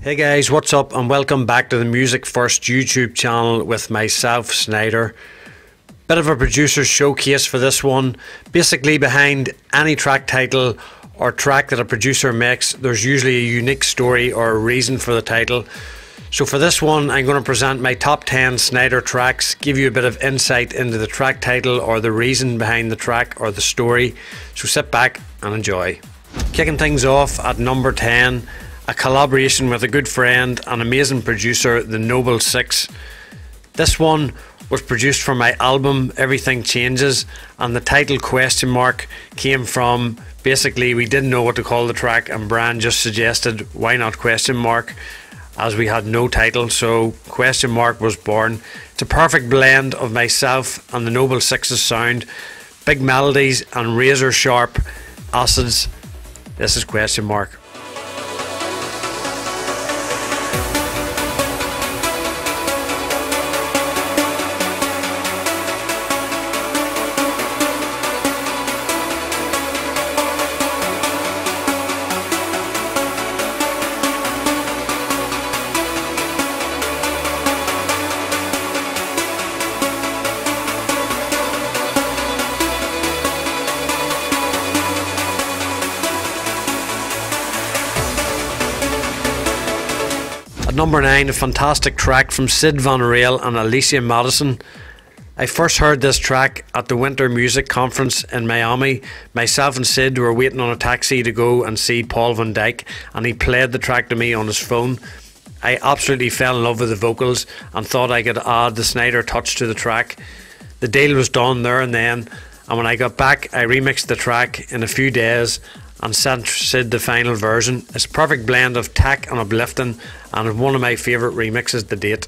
Hey guys, what's up and welcome back to the Music First YouTube channel with myself, Sneijder. Bit of a producer's showcase for this one. Basically, behind any track title or track that a producer makes, there's usually a unique story or a reason for the title. So for this one, I'm going to present my top 10 Sneijder tracks, give you a bit of insight into the track title or the reason behind the track or the story. So sit back and enjoy. Kicking things off at number 10, a collaboration with a good friend and amazing producer, the Noble Six. This one was produced for my album Everything Changes, and the title question mark came from basically we didn't know what to call the track and Brian just suggested why not question mark, as we had no title, so question mark was born. It's a perfect blend of myself and the Noble Six's sound, big melodies and razor sharp acids. This is question mark. At number 9, a fantastic track from Venereal and Elysium. I first heard this track at the Winter Music Conference in Miami. Myself and Sid were waiting on a taxi to go and see Paul van Dyk, and he played the track to me on his phone. I absolutely fell in love with the vocals and thought I could add the Sneijder touch to the track. The deal was done there and then, and when I got back I remixed the track in a few days and sent Sid the final version. It's a perfect blend of tech and uplifting, and one of my favourite remixes to date.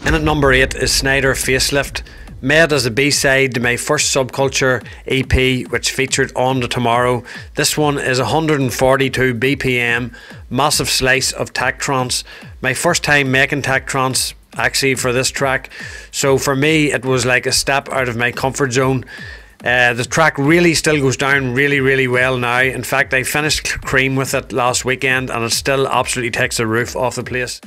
In at number 8 is Sneijder Facelift, made as a B-side to my first Subculture EP, which featured On to Tomorrow. This one is 142 BPM, massive slice of Tech Trance. My first time making Tech Trance actually for this track, so for me it was like a step out of my comfort zone. The track really still goes down really well now. In fact, I finished Cream with it last weekend and it still absolutely takes the roof off the place.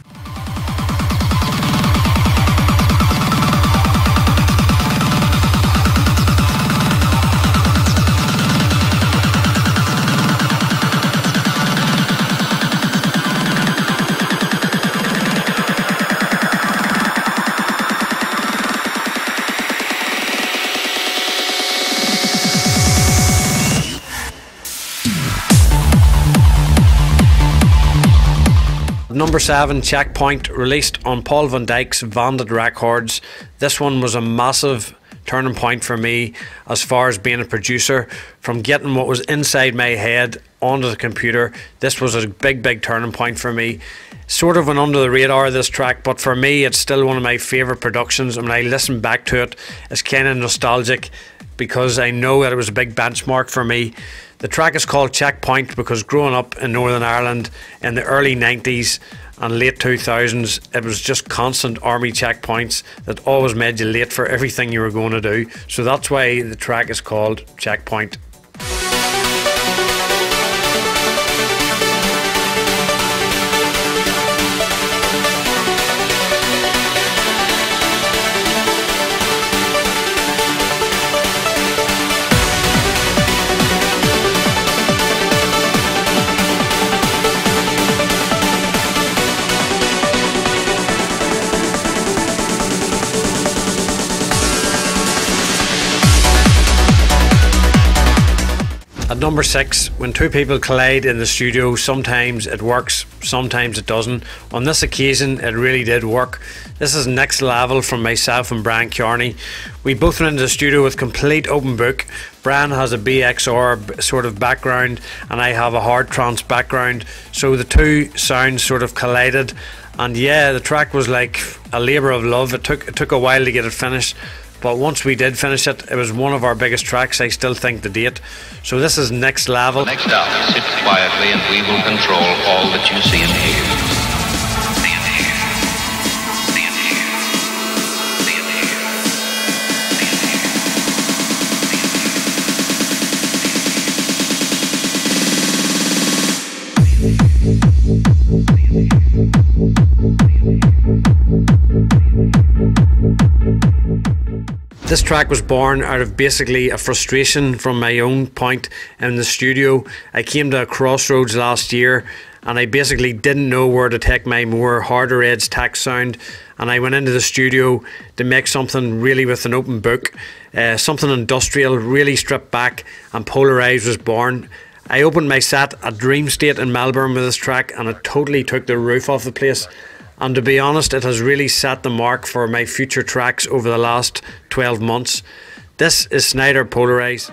Number 7, Checkpoint, released on Paul van Dyk's Vandit Records. This one was a massive turning point for me as far as being a producer. From getting what was inside my head onto the computer, this was a big turning point for me. Sort of went under the radar, this track, but for me it's still one of my favourite productions, and when I listen back to it, it's kind of nostalgic because I know that it was a big benchmark for me. The track is called Checkpoint because growing up in Northern Ireland in the early 90s and late 2000s, it was just constant army checkpoints that always made you late for everything you were going to do. So that's why the track is called Checkpoint. number 6, when two people collide in the studio, sometimes it works, sometimes it doesn't. On this occasion, it really did work. This is next level from myself and Brian Kearney. We both went into the studio with complete open book. Brian has a BXR sort of background and I have a hard trance background, so the two sounds sort of collided. And yeah, the track was like a labour of love. It took a while to get it finished, but once we did finish it, it was one of our biggest tracks, I still think, to date. So this is next level. Next up, sit quietly and we will control all that you see and hear. This track was born out of basically a frustration from my own point in the studio. I came to a crossroads last year and I basically didn't know where to take my more harder edge tax sound, and I went into the studio to make something really with an open book, something industrial, really stripped back, and Polarize was born. I opened my set at Dream State in Melbourne with this track and it totally took the roof off the place. And to be honest, it has really set the mark for my future tracks over the last 12 months. This is Sneijder Polarize.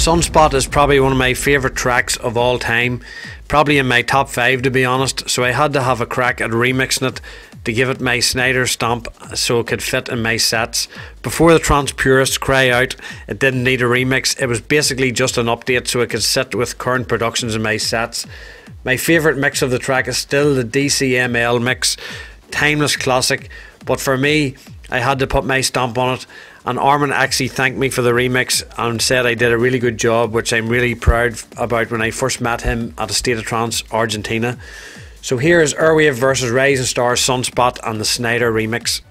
Sunspot is probably one of my favourite tracks of all time, probably in my top 5 to be honest, so I had to have a crack at remixing it to give it my Sneijder stamp so it could fit in my sets. Before the trance purists cry out it didn't need a remix, it was basically just an update so it could sit with current productions in my sets. My favourite mix of the track is still the DCML mix, timeless classic, but for me I had to put my stamp on it. And Armin actually thanked me for the remix and said I did a really good job, which I'm really proud about when I first met him at a State of Trance, Argentina. So here is Airwave versus Rising Star Sunspot and the Sneijder remix.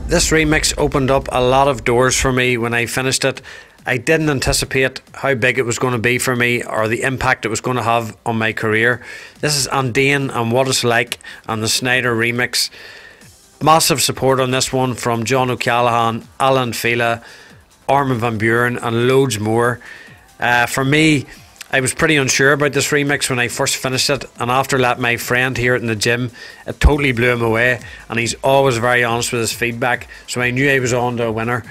This remix opened up a lot of doors for me when I finished it. I didn't anticipate how big it was going to be for me or the impact it was going to have on my career. This is Andean and What It's Like and the Sneijder remix. Massive support on this one from John O'Callaghan, Alan Fila, Armin van Buuren and loads more. For me, I was pretty unsure about this remix when I first finished it, and after letting my friend hear it in the gym, it totally blew him away, and he's always very honest with his feedback, so I knew I was on to a winner.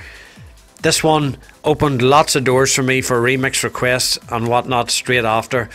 This one opened lots of doors for me for remix requests and whatnot straight after.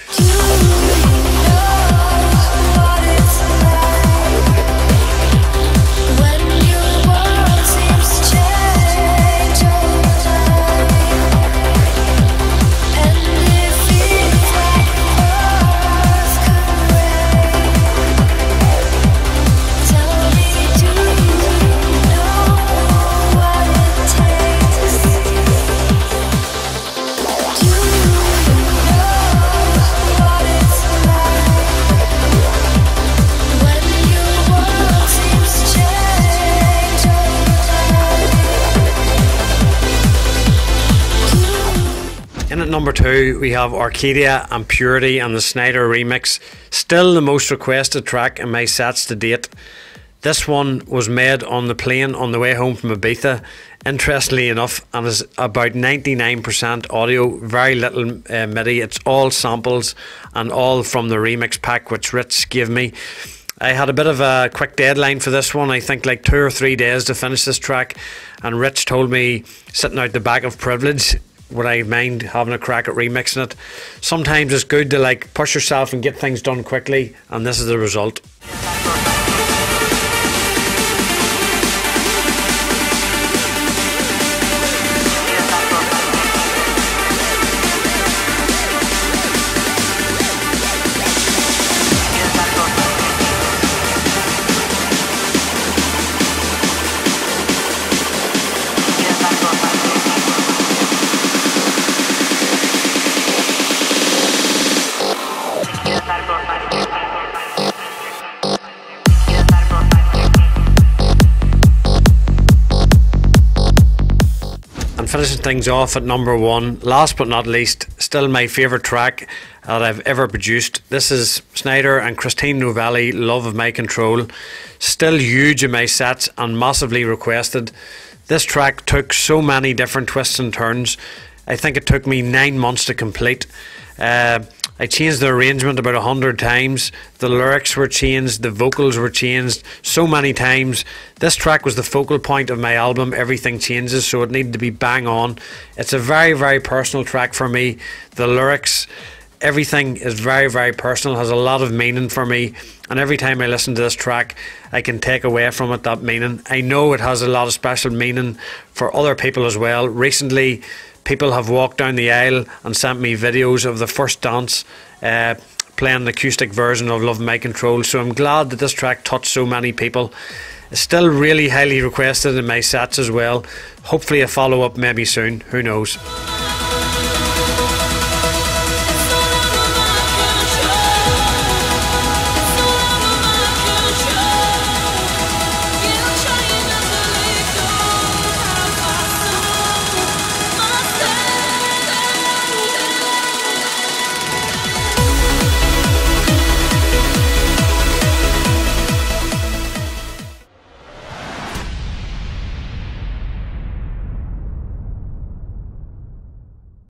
In at number 2 we have Arcadia and Purity and the Sneijder remix, still the most requested track in my sets to date. This one was made on the plane on the way home from Ibiza, interestingly enough, and is about 99% audio, very little MIDI. It's all samples and all from the remix pack which Rich gave me. I had a bit of a quick deadline for this one, I think like 2 or 3 days to finish this track, and Rich told me, sitting out the back of privilege, would I mind having a crack at remixing it. Sometimes it's good to like push yourself and get things done quickly, and this is the result. And finishing things off at number 1, last but not least, still my favourite track that I've ever produced. This is Sneijder and Christine Novelli, Love of My Control. Still huge in my sets and massively requested. This track took so many different twists and turns. I think it took me 9 months to complete. I changed the arrangement about 100 times. The lyrics were changed, the vocals were changed so many times. This track was the focal point of my album, Everything Changes, so it needed to be bang on. It's a very, very personal track for me. The lyrics, everything is very, very personal, has a lot of meaning for me. And every time I listen to this track, I can take away from it that meaning. I know it has a lot of special meaning for other people as well. Recently, people have walked down the aisle and sent me videos of the first dance playing the acoustic version of Love My Control. So I'm glad that this track touched so many people. It's still really highly requested in my sets as well. Hopefully a follow-up maybe soon. Who knows?